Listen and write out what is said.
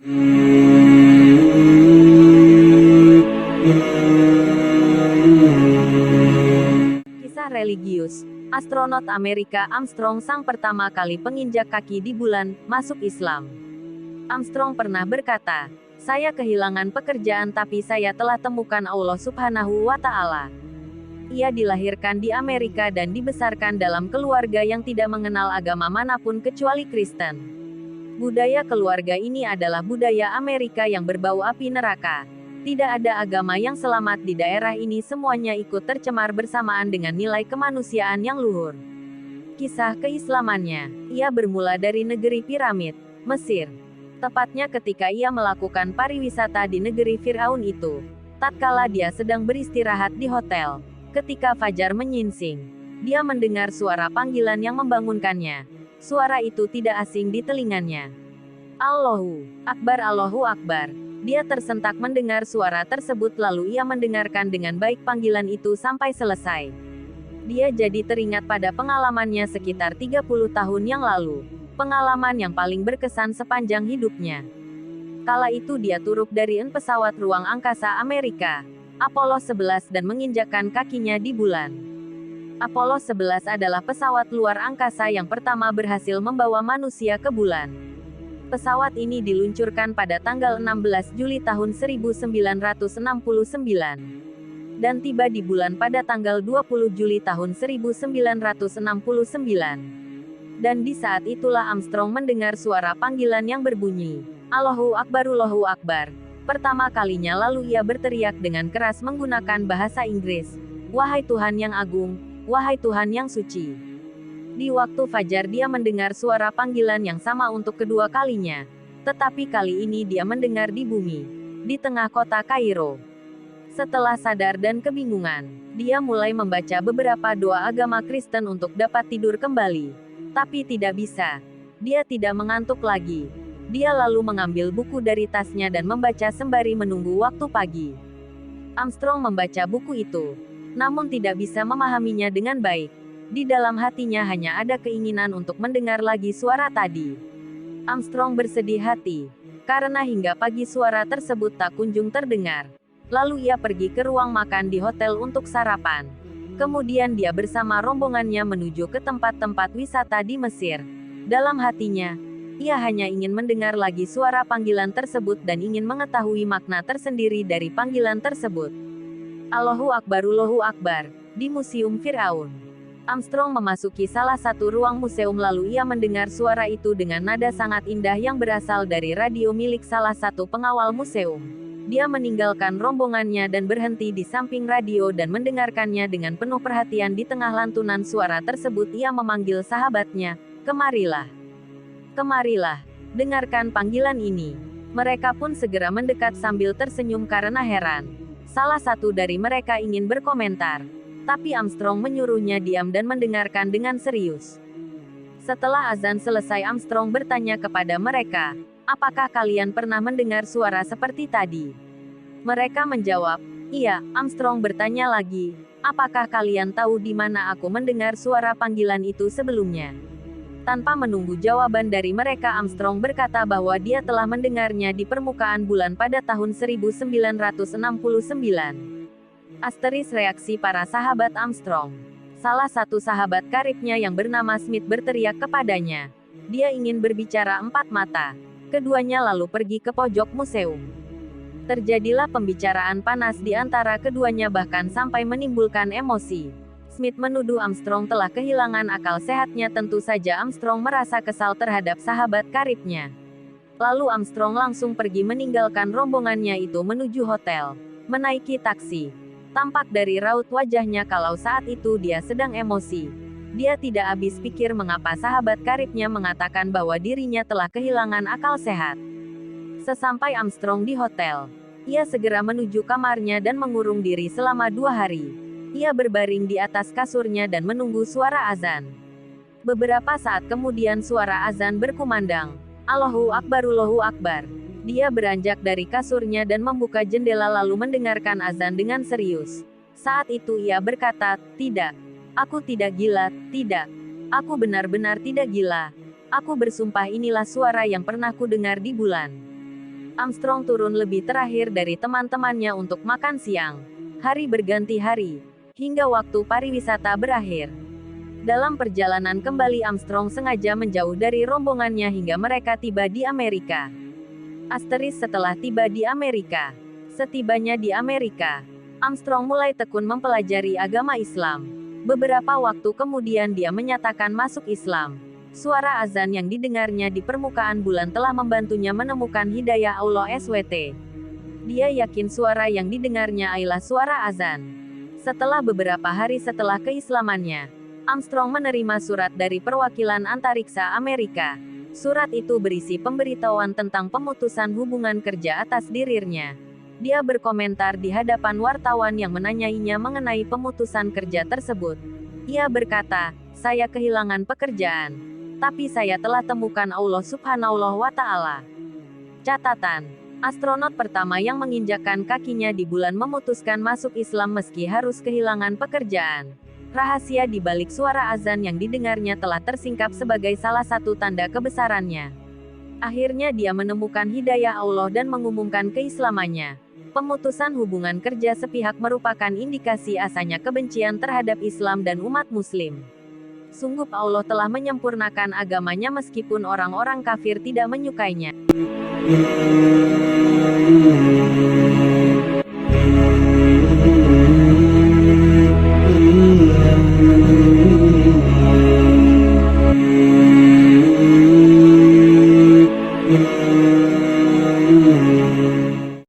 Kisah religius. Astronot Amerika Armstrong sang pertama kali penginjak kaki di bulan, masuk Islam. Armstrong pernah berkata, "Saya kehilangan pekerjaan tapi saya telah temukan Allah Subhanahu wa Ta'ala." Ia dilahirkan di Amerika dan dibesarkan dalam keluarga yang tidak mengenal agama manapun kecuali Kristen. Budaya keluarga ini adalah budaya Amerika yang berbau api neraka. Tidak ada agama yang selamat di daerah ini, semuanya ikut tercemar bersamaan dengan nilai kemanusiaan yang luhur. Kisah keislamannya, ia bermula dari negeri piramid, Mesir. Tepatnya ketika ia melakukan pariwisata di negeri Firaun itu. Tatkala dia sedang beristirahat di hotel, ketika fajar menyingsing, dia mendengar suara panggilan yang membangunkannya. Suara itu tidak asing di telinganya. Allahu Akbar, Allahu Akbar. Dia tersentak mendengar suara tersebut, lalu ia mendengarkan dengan baik panggilan itu sampai selesai. Dia jadi teringat pada pengalamannya sekitar 30 tahun yang lalu. Pengalaman yang paling berkesan sepanjang hidupnya. Kala itu dia turun dari pesawat ruang angkasa Amerika, Apollo 11 dan menginjakkan kakinya di bulan. Apollo 11 adalah pesawat luar angkasa yang pertama berhasil membawa manusia ke bulan. Pesawat ini diluncurkan pada tanggal 16 Juli tahun 1969. Dan tiba di bulan pada tanggal 20 Juli tahun 1969. Dan di saat itulah Armstrong mendengar suara panggilan yang berbunyi, Allahu Akbar, Allahu Akbar. Pertama kalinya, lalu ia berteriak dengan keras menggunakan bahasa Inggris, "Wahai Tuhan yang agung, wahai Tuhan yang suci." Di waktu fajar dia mendengar suara panggilan yang sama untuk kedua kalinya. Tetapi kali ini dia mendengar di bumi, di tengah kota Kairo. Setelah sadar dan kebingungan, dia mulai membaca beberapa doa agama Kristen untuk dapat tidur kembali. Tapi tidak bisa. Dia tidak mengantuk lagi. Dia lalu mengambil buku dari tasnya dan membaca sembari menunggu waktu pagi. Armstrong membaca buku itu, namun tidak bisa memahaminya dengan baik. Di dalam hatinya hanya ada keinginan untuk mendengar lagi suara tadi. Armstrong bersedih hati, karena hingga pagi suara tersebut tak kunjung terdengar. Lalu ia pergi ke ruang makan di hotel untuk sarapan. Kemudian dia bersama rombongannya menuju ke tempat-tempat wisata di Mesir. Dalam hatinya, ia hanya ingin mendengar lagi suara panggilan tersebut dan ingin mengetahui makna tersendiri dari panggilan tersebut. Allahu Akbar, Allahu Akbar, di Museum Firaun. Armstrong memasuki salah satu ruang museum, lalu ia mendengar suara itu dengan nada sangat indah yang berasal dari radio milik salah satu pengawal museum. Dia meninggalkan rombongannya dan berhenti di samping radio dan mendengarkannya dengan penuh perhatian. Di tengah lantunan suara tersebut ia memanggil sahabatnya, "Kemarilah. Kemarilah. Dengarkan panggilan ini." Mereka pun segera mendekat sambil tersenyum karena heran. Salah satu dari mereka ingin berkomentar, tapi Armstrong menyuruhnya diam dan mendengarkan dengan serius. Setelah azan selesai, Armstrong bertanya kepada mereka, "Apakah kalian pernah mendengar suara seperti tadi?" Mereka menjawab, "Iya." Armstrong bertanya lagi, "Apakah kalian tahu di mana aku mendengar suara panggilan itu sebelumnya?" Tanpa menunggu jawaban dari mereka, Armstrong berkata bahwa dia telah mendengarnya di permukaan bulan pada tahun 1969. Asteris reaksi para sahabat Armstrong. Salah satu sahabat karibnya yang bernama Smith berteriak kepadanya. Dia ingin berbicara empat mata. Keduanya lalu pergi ke pojok museum. Terjadilah pembicaraan panas di antara keduanya, bahkan sampai menimbulkan emosi. Smith menuduh Armstrong telah kehilangan akal sehatnya. Tentu saja Armstrong merasa kesal terhadap sahabat karibnya. Lalu Armstrong langsung pergi meninggalkan rombongannya itu menuju hotel. Menaiki taksi. Tampak dari raut wajahnya kalau saat itu dia sedang emosi. Dia tidak habis pikir mengapa sahabat karibnya mengatakan bahwa dirinya telah kehilangan akal sehat. Sesampai Armstrong di hotel, ia segera menuju kamarnya dan mengurung diri selama 2 hari. Ia berbaring di atas kasurnya dan menunggu suara azan. Beberapa saat kemudian suara azan berkumandang, Allahu Akbar, Allahu Akbar. Dia beranjak dari kasurnya dan membuka jendela lalu mendengarkan azan dengan serius. Saat itu ia berkata, "Tidak. Aku tidak gila, tidak. Aku benar-benar tidak gila. Aku bersumpah inilah suara yang pernah ku dengar di bulan." Armstrong turun lebih terakhir dari teman-temannya untuk makan siang. Hari berganti hari, hingga waktu pariwisata berakhir. Dalam perjalanan kembali Armstrong sengaja menjauh dari rombongannya hingga mereka tiba di Amerika. Setelah tiba di Amerika. Setibanya di Amerika, Armstrong mulai tekun mempelajari agama Islam. Beberapa waktu kemudian dia menyatakan masuk Islam. Suara azan yang didengarnya di permukaan bulan telah membantunya menemukan hidayah Allah SWT. Dia yakin suara yang didengarnya adalah suara azan. Setelah beberapa hari setelah keislamannya, Armstrong menerima surat dari perwakilan antariksa Amerika. Surat itu berisi pemberitahuan tentang pemutusan hubungan kerja atas dirinya. Dia berkomentar di hadapan wartawan yang menanyainya mengenai pemutusan kerja tersebut. Ia berkata, "Saya kehilangan pekerjaan. Tapi saya telah temukan Allah Subhanahu wa Ta'ala." Catatan: astronot pertama yang menginjakkan kakinya di bulan memutuskan masuk Islam meski harus kehilangan pekerjaan. Rahasia di balik suara azan yang didengarnya telah tersingkap sebagai salah satu tanda kebesarannya. Akhirnya dia menemukan hidayah Allah dan mengumumkan keislamannya. Pemutusan hubungan kerja sepihak merupakan indikasi asanya kebencian terhadap Islam dan umat Muslim. Sungguh Allah telah menyempurnakan agamanya meskipun orang-orang kafir tidak menyukainya.